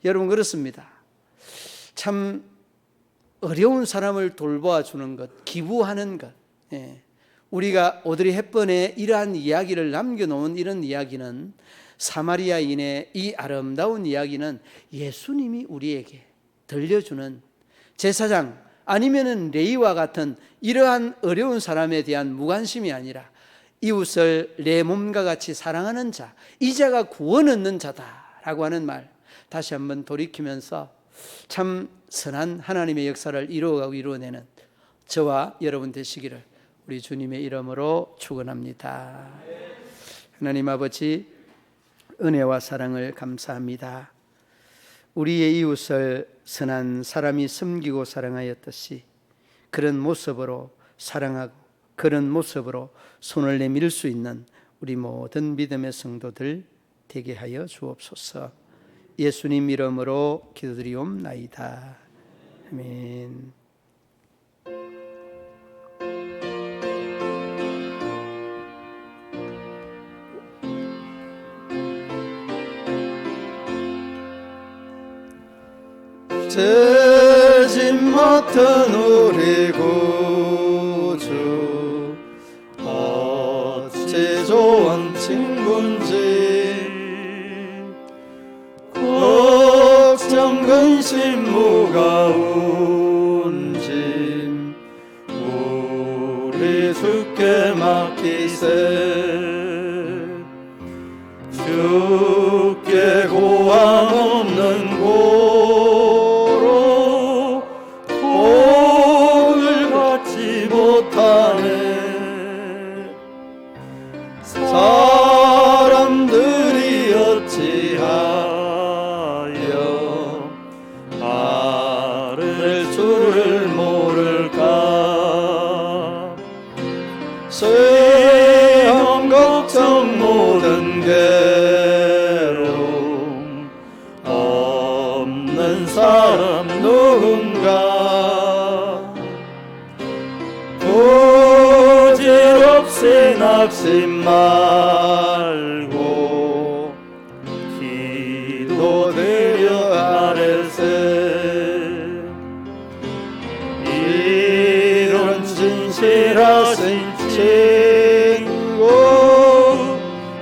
여러분, 그렇습니다. 참 어려운 사람을 돌보아 주는 것, 기부하는 것. 예. 우리가 오드리 헵번의 이러한 이야기를 남겨놓은 이런 이야기는, 사마리아인의 이 아름다운 이야기는 예수님이 우리에게 들려주는 제사장 아니면은 레위와 같은 이러한 어려운 사람에 대한 무관심이 아니라 이웃을 내 몸과 같이 사랑하는 자, 이 자가 구원 얻는 자다라고 하는 말, 다시 한번 돌이키면서 참 선한 하나님의 역사를 이루어가고 이루어내는 저와 여러분 되시기를 우리 주님의 이름으로 축원합니다. 하나님 아버지, 은혜와 사랑을 감사합니다. 우리의 이웃을 선한 사람이 섬기고 사랑하였듯이 그런 모습으로 사랑하고 그런 모습으로 손을 내밀 수 있는 우리 모든 믿음의 성도들 되게 하여 주옵소서. 예수님 이름으로 기도드리옵나이다. 아멘. 재진 못한 우리 구주 어찌 좋은 친군지 걱정 근심 무거운 짐 우리 주께 맡기세 주께 고함 없는 고로 복을 받지 못하네 사람들이 어찌하여 나를 줄을 모를까 시험 걱정 모든 괴로움 없는 사람 누군가 부질없이 낙심 말고 기도드려 아뢰세 이런 진실하신 친구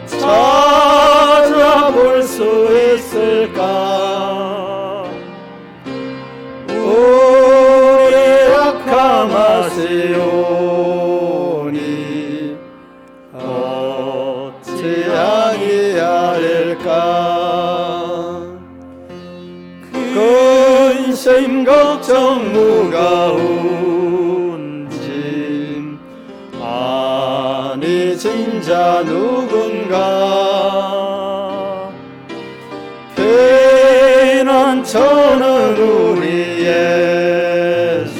찾아볼 수 있을까 우리의 약함 아시오니 어찌 아니하릴까 근심 걱정 무거운 짐 아니 진자 누군가 피난처는 우리 예수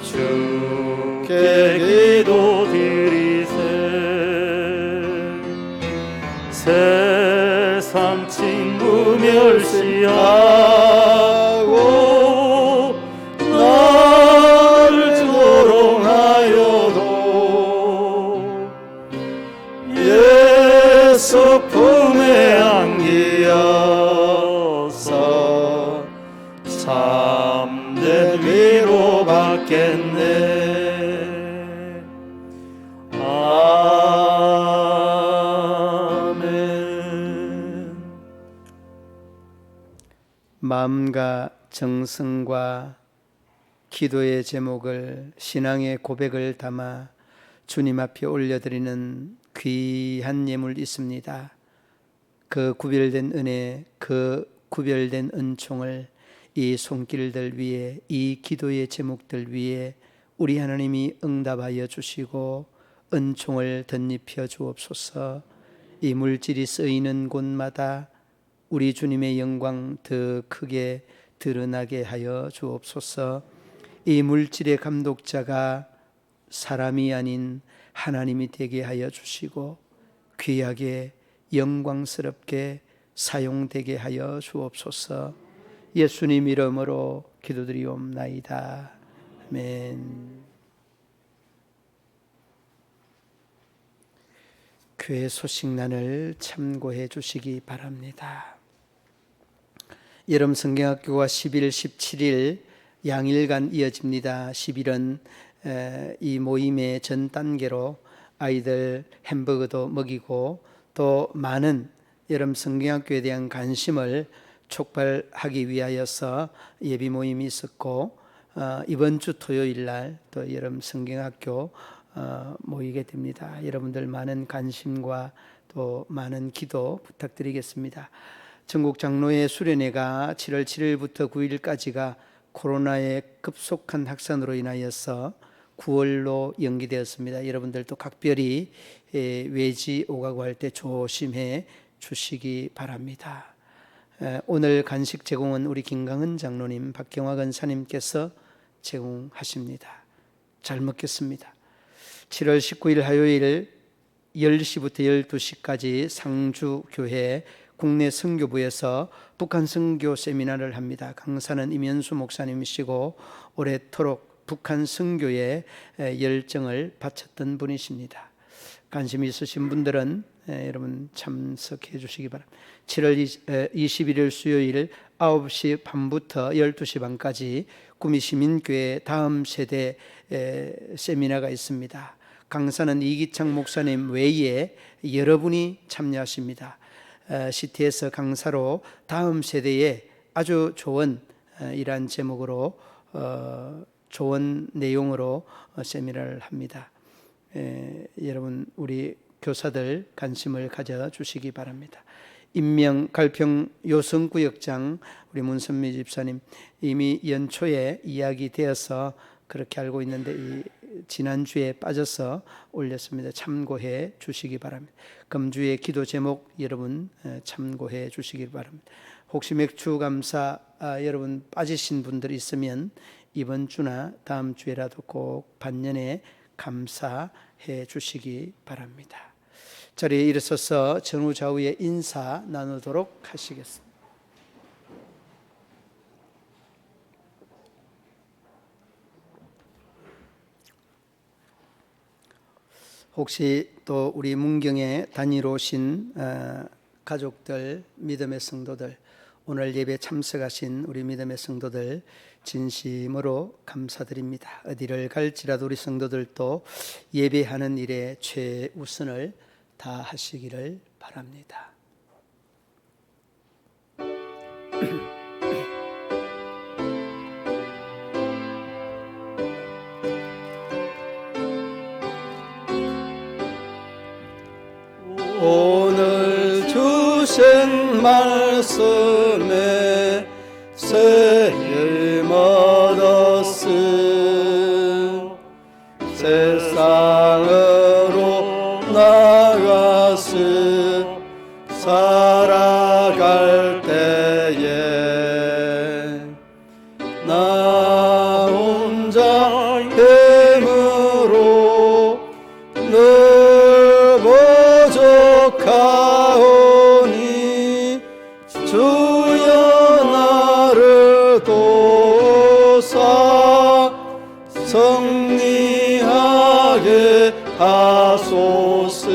주께 기도드리세 세상 친구 멸시하고 나를 조롱하여도 예수 품에 안기어서 참된 위로 받겠네 아멘. 마음과 정성과 기도의 제목을, 신앙의 고백을 담아 주님 앞에 올려드리는 귀한 예물이 있습니다. 그 구별된 은혜, 그 구별된 은총을 이 손길들 위에, 이 기도의 제목들 위에 우리 하나님이 응답하여 주시고 은총을 덧입혀 주옵소서. 이 물질이 쓰이는 곳마다 우리 주님의 영광 더 크게 드러나게 하여 주옵소서. 이 물질의 감독자가 사람이 아닌 하나님이 되게 하여 주시고 귀하게 영광스럽게 사용되게 하여 주옵소서. 예수님 이름으로 기도드리옵나이다. 아멘. 교회 소식란을 참고해 주시기 바랍니다. 여름 성경학교가 10일, 17일 양일간 이어집니다. 10일은 이 모임의 전 단계로 아이들 햄버거도 먹이고 또 많은 여름 성경학교에 대한 관심을 촉발하기 위하여서 예비 모임이 있었고 이번 주 토요일 날 또 여름 성경학교 모이게 됩니다. 여러분들 많은 관심과 또 많은 기도 부탁드리겠습니다. 전국 장로회 수련회가 7월 7일부터 9일까지가 코로나의 급속한 확산으로 인하여서 9월로 연기되었습니다. 여러분들도 각별히 외지 오가고 할 때 조심해 주시기 바랍니다. 오늘 간식 제공은 우리 김강은 장로님, 박경화 권사님께서 제공하십니다. 잘 먹겠습니다. 7월 19일 화요일 10시부터 12시까지 상주교회 국내 선교부에서 북한 선교 세미나를 합니다. 강사는 임현수 목사님이시고 오래도록 북한 선교에 열정을 바쳤던 분이십니다. 관심 있으신 분들은 여러분 참석해 주시기 바랍니다. 7월 21일 수요일 9시 반부터 12시 반까지 구미시민교회 다음 세대 세미나가 있습니다. 강사는 이기창 목사님 외에 여러분이 참여하십니다. CT에서 강사로 다음 세대에 아주 좋은 이러한 제목으로 좋은 내용으로 세미나를 합니다. 여러분 우리 교사들 관심을 가져주시기 바랍니다. 인명 갈평 요성구역장 우리 문선미 집사님 이미 연초에 이야기되어서 그렇게 알고 있는데 이 지난주에 빠져서 올렸습니다. 참고해 주시기 바랍니다. 금주의 기도 제목 여러분 참고해 주시기 바랍니다. 혹시 맥주 감사 여러분 빠지신 분들 있으면 이번 주나 다음 주에라도 꼭 반년에 감사해 주시기 바랍니다. 자리에 일어서서 전후좌우의 인사 나누도록 하시겠습니다. 혹시 또 우리 문경에 다니러 오신 가족들, 믿음의 성도들, 오늘 예배 참석하신 우리 믿음의 성도들 진심으로 감사드립니다. 어디를 갈지라도 우리 성도들도 예배하는 일에 최우선을 다하시기를 바랍니다. 오늘 주신 말씀에 새힘 얻었음 세상으로 나가스 살아갈 때에 나 혼자 힘으로 늘 부족하오니 주여 나를 도사 승리하게 하소서.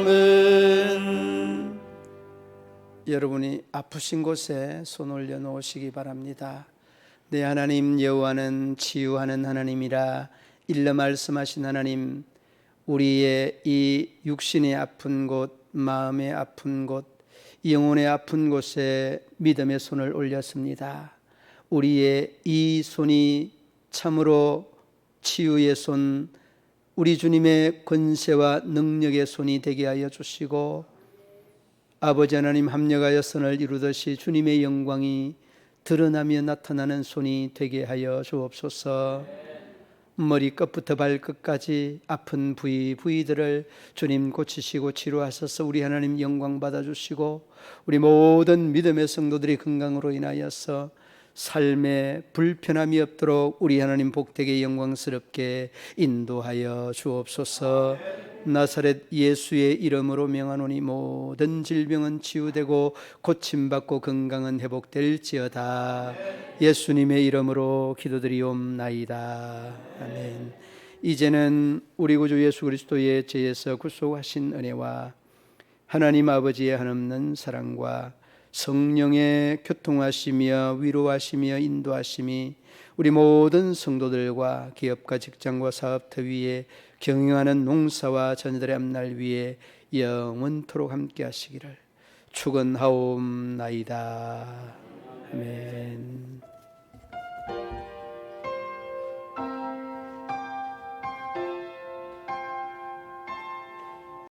아멘. 여러분이 아프신 곳에 손 올려 놓으시기 바랍니다. 내 하나님 여호와는 치유하는 하나님이라 일러 말씀하신 하나님, 우리의 이 육신의 아픈 곳, 마음의 아픈 곳, 영혼의 아픈 곳에 믿음의 손을 올렸습니다. 우리의 이 손이 참으로 치유의 손, 우리 주님의 권세와 능력의 손이 되게 하여 주시고 아버지 하나님 합력하여 선을 이루듯이 주님의 영광이 드러나며 나타나는 손이 되게 하여 주옵소서. 머리끝부터 발끝까지 아픈 부위들을 주님 고치시고 치료하셔서 우리 하나님 영광 받아주시고 우리 모든 믿음의 성도들이 건강으로 인하여서 삶에 불편함이 없도록 우리 하나님 복되게 영광스럽게 인도하여 주옵소서. 나사렛 예수의 이름으로 명하노니 모든 질병은 치유되고 고침받고 건강은 회복될지어다. 예수님의 이름으로 기도드리옵나이다. 아멘. 이제는 우리 구주 예수 그리스도의 죄에서 구속하신 은혜와 하나님 아버지의 한없는 사랑과 성령의 교통하시며 위로하시며 인도하심이 우리 모든 성도들과 기업과 직장과 사업터 위에 경영하는 농사와 자녀들의 앞날 위에 영원토록 함께 하시기를 축원하옵나이다. 아멘.